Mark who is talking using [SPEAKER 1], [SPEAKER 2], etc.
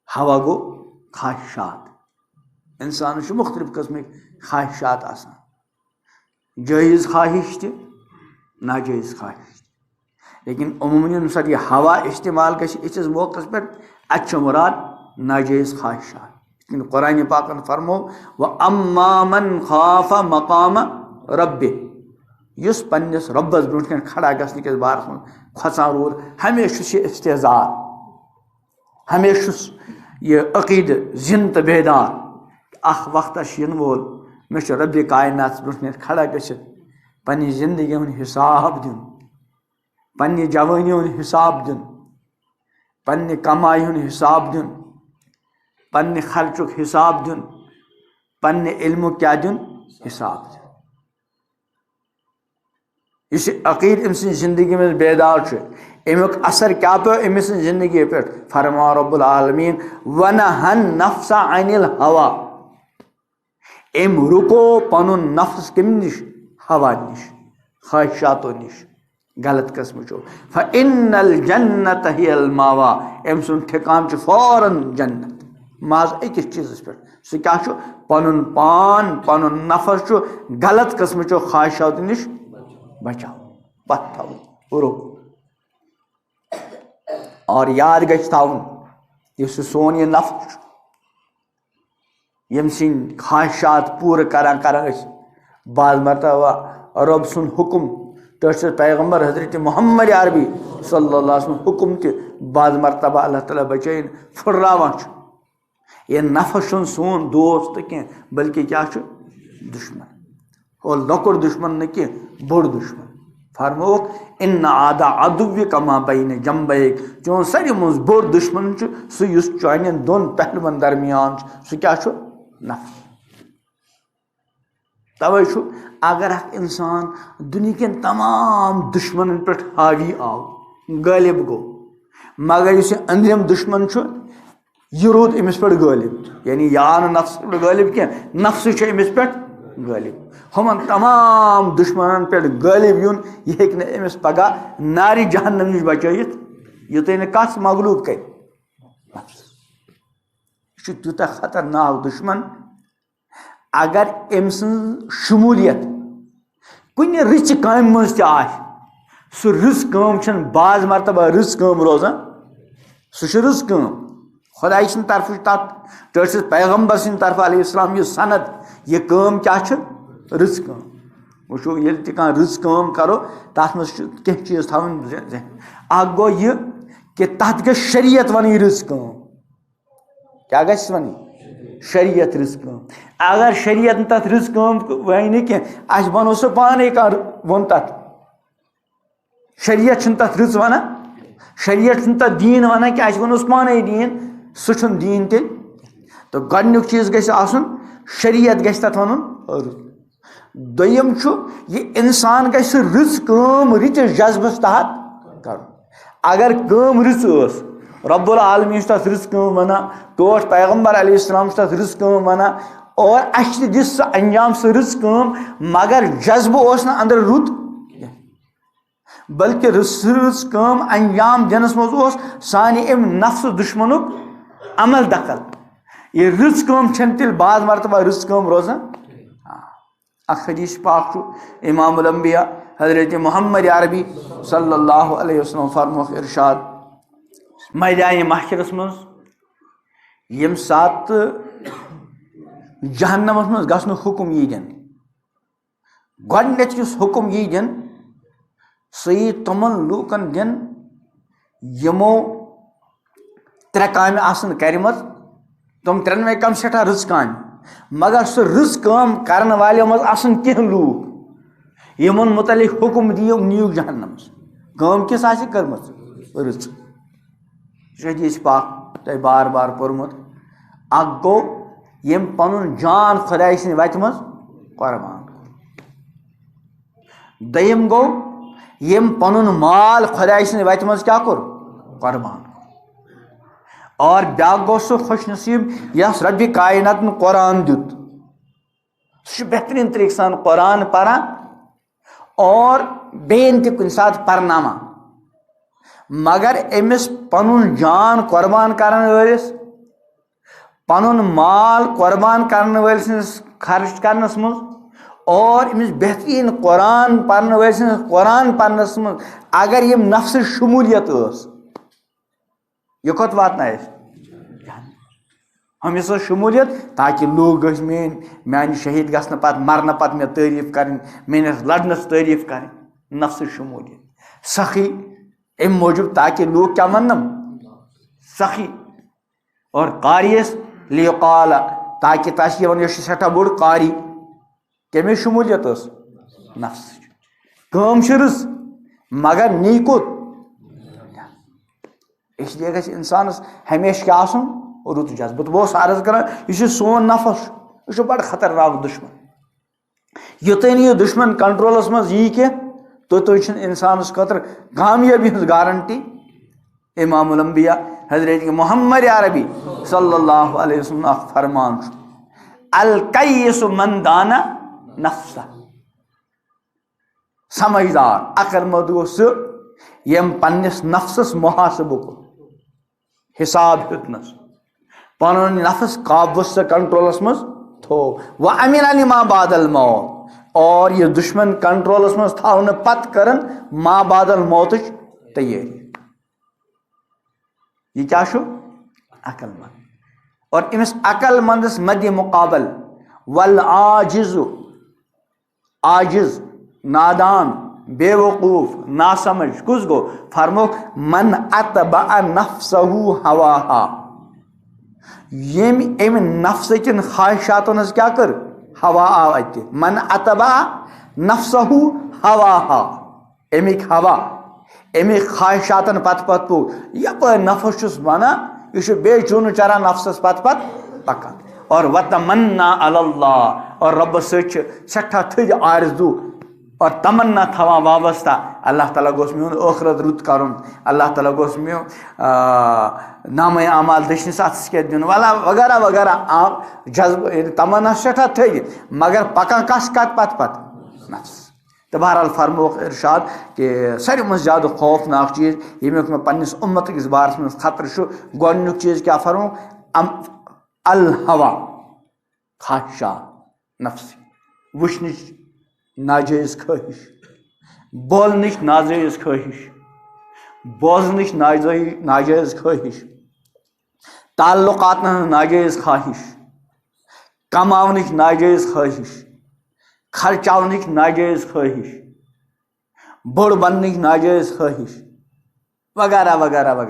[SPEAKER 1] हवा गो ख्वाहिशात, इंसान मुख्तलिफ किस्म ख्वाहिशात आसान, जायज़ ख्वाहिश त नाजायज़ ख्वाहिश। लेकिन अमूमन यह सात यह हवा इस्तेमाल गस मौक़स पे अत मुराद नाजायज़ ख्वाहिशात। लेकिन कुरान पाक फरमो व अम्मा मन खाफा मकाम रब्बि, युस पन्निस रब्बस ब्रोट कन खड़ा गसन किस बारस में खचान रोद, हमेशा इस्तेजार, हमेशा यह अकीद जिन तो बेदार अख वक्त इन वोल मे रब्बि कायनात ब्रोट खड़ा गसित पन्नी जिंदगी हुन हिसाब दिन, पन्नी जवानी हुन हिसाब दिन, पन्नी कमाई हुन हिसाब दिन, पन्ने खर्चुक हिसाब दिन, पन्ने इल्मु क्या दिन हिसाब दिन। इस अकीद अम जिंदगी में बेदार अमुक असर क्या पे अमिस जिंदगी पे। फरमा रब्बुल आलमीन वनहन नफ्सा अनिल हवा, एम रुको पनुन नफ्स किम निश हवा निश ख्वाहिशातों निश गलत कस्म चो। फ़इन्नल जन्नत हियल मावा, एम सुन ठिकान फौरन जन्नत माज अकिस चीज़ पे सह क्या पनुन पान पनुन नफस गलत कस्म चो ख्वाहिशात निश बचाओ पत थो रुको। और याद गछ थवन यह सोन यह नफ्स यम सिन ख्वाहिशात पूर करान बाज मरतबा रब सुन हुक्म तो पैगम्बर हजरत मोहम्मद अरबी सल्लल्लाहु अलैहि वसल्लम हुक्म त बाज मरतबा अल्लाह ताला बचाइन फुर्रावान यह नफ्स सोन दोस्त तो कह बल्कि क्या दुश्मन, और लकुर दुश्मन न कह बोड़ दुश्मन। फरमोक इन आदा अदुव्य कमा बैन जम्बैक, चोन सारे मज बोड़ दुश्मन सह चान दोन पहलुवन दरमियान सह क्या नफ्स। तवे अगर इंसान दुनिया के तमाम दुश्मन पे हावी आव गालिब गो, मगर इस अंदरम दुश्मन यह रूद अमिस पे गालिब, यानी यान नफ्स पे गालिब क्या नफ्स अमिस पे गालिब। हमन तमाम दुश्मन पे गालिब यून यह हेक अमिस पगह नारी जहन्नम नश बचत युत कस मगलूब कर नफ्स। तूत खतरनाक दुश्मन अगर अम शमूलियत कुन रिच काम मज सह रिस काम बाज मरतबा रिस काम रोजान, सह रिस काम खुदा तरफ तथ पैगम्बर सद तरफ अलैहिस्सलाम यह सनद यह काम क्या रिस काम। वो ये रिस काम करो तथ मज कह चीज थवन गो यह कि तथ ग शरीयत वन रिस काम, क्या गस वन शरीयत रिस काम। अगर शरीयत तथ रिस काम वन कह वनो सह पाने कह वो तथ शरीयत तथ रिस वन, शरीयत तथ दीन वन कि वनोस पाने दीन सह दीन तेल। तो गडनुक चीज गस आसन शरीयत गस तथ वन रिस। दोयम यह इंसान गस रिस काम रिच जज्बस तहत कर। अगर काम रिस रब्बुल आलमीन तथ रिस काम वना, तोट पैगम्बर अलैहिस्सलाम तथ रिस काम वना, और अस दिस अंजाम सह रिस काम, मगर जज्ब ओस न अंदर रुत, बल्कि रिस काम अंजाम दिनस मज ओस सानि अम नफ्स दुश्मनुक अमल दखल। ये रिस काम तेल बाज मरतबा रिस काम रोजान। अख हदीस पाक इमामुल अंबिया हजरत मोहम्मद अरबी सल्लल्लाहु अलैहि वसल्लम फरमो इरशाद मैदान महशरस मज यम सात जहन्नमस मज गसन हुक्म यी दिन, गोडनेथ हुक्म यी दिन सही तमन लूकन दिन यमो त्रे काम आसन करमत, तुम त्रेनवे कम सठा रिस काम, मगर सह रिस काम करने वाले मज आसन कह लूक यमन मुतलिक हुक्म दियो नीक जहन्नमस काम किस आसि करमत रिस। हदीस पाक तय बार बार पोर्मुत। अख गो यम पनुन जान खुदाई सद वत मज कुर्बान कोर। दयम गो यम पनुन माल खुदाई सद वत मज क्या कोर कुर्बान। और ब्याक गो सह खुश नसीब यस रब्बि कायनात कुरान दुत, सह बेहतरीन तरीके सान कुरान पढ़ान और बेन त कुन सात परनामा, मगर अमिस पनुन जान कुर्बान करन वालिस पनुन माल कुर्बान करने वाले सिंस खर्च करनस मज और इमिस बेहतरीन कुरान पढ़ने वाले सिंस कुरान पढ़नस मज अगर ये नफ्स शमूलियत यह कत वात हमेशा शमूलियत ताकि लोग मान शहीद गसन पत मरन पत मे तारीफ कर मेस लड़नस तारीफ कर नफ्स शमूलियत सखी अम मौजूद ताकि लोग क्या मनम सखी और कारियस लियकाल ताकि तस वन सठा बोड़ कारी कमे शमूलियत नफ्स कम शुरुस मगर नी कुत इसलिए गि इंसान हमेशा क्या रुत जज्ब तो बहुत अर्ज कर सोन नफस यह बड़ खतरनाक दुश्मन युतन यह दुश्मन कंट्रोलस मज यी कह तोत इंसान खतर कामयाबी हज गारंटी इमामुल अंबिया हजरत मोहम्मद अरबी सल्लल्लाहु अलैहि वसल्लम फरमान अल कैयस मन दाना नफ्सा समझदार अकलमंद गो सह यम पन्निस नफ्सस मुहासब हिसाब हेतनस पन नफ्स काबूस से कंट्रोलस मज थो व अमीन अलिमा बादल मौत और ये दुश्मन कंट्रोलस मज थवन पत करन मा बादल मौत तैयारी ये क्या शो अकलमंद और इस अकलमंदस मध्य मुकाबल वल आजिज़ आजिज़ नादान बेवकूफ नासमझ कुछ गो फरमोक मन अतबा नफ्सहु हवाहा यम नफ्स किन ख्वाहिशातन क्या कर हवा आव अत मन अतबा नफ्सहु हवाहा अमिक हवा अमिक ख्वाहिशातन पत पत पो यप नफ्स वन यह बे चून चरान नफ्सस पत पत पकान और वतमन्ना अल्लाह और रब सठा थज आरजू और तमन्ना थवा वाबस्ता अल्लाह ताला गोस मे आखरत रुत कर अल्लाह ताला गोस मे नाम अमाल दशनिस अथस के दिन वाला वगैरह वगैरह जज्ब तमन्ना सठा थज मगर पकान कस कत पत पत नफ्स तो बहरहाल फरमोक इरशाद कि सारे मज ज़्यादा खौफनाक चीज़ यमुक में पन्निस उम्मत किस बारस में खतर गोडनुक चीज़ क्या फरमो अल हवा ख्वाहिशा नफ्स वुचनिच नाजायज़ ख्वाहिश बोलनिच नाजायज़ ख्वाहिश बोजनिच नाजायज़ ख्वाहिश ताल्लुकात नाजायज़ ख्वाहिश कमावनिच नाजायज़ ख्वाहिश खर्चावनिच नाजायज़ ख्वाहिश बोड़ बननिच नाजायज़ ख्वाहिश वगैरह वगैरह वगैरह।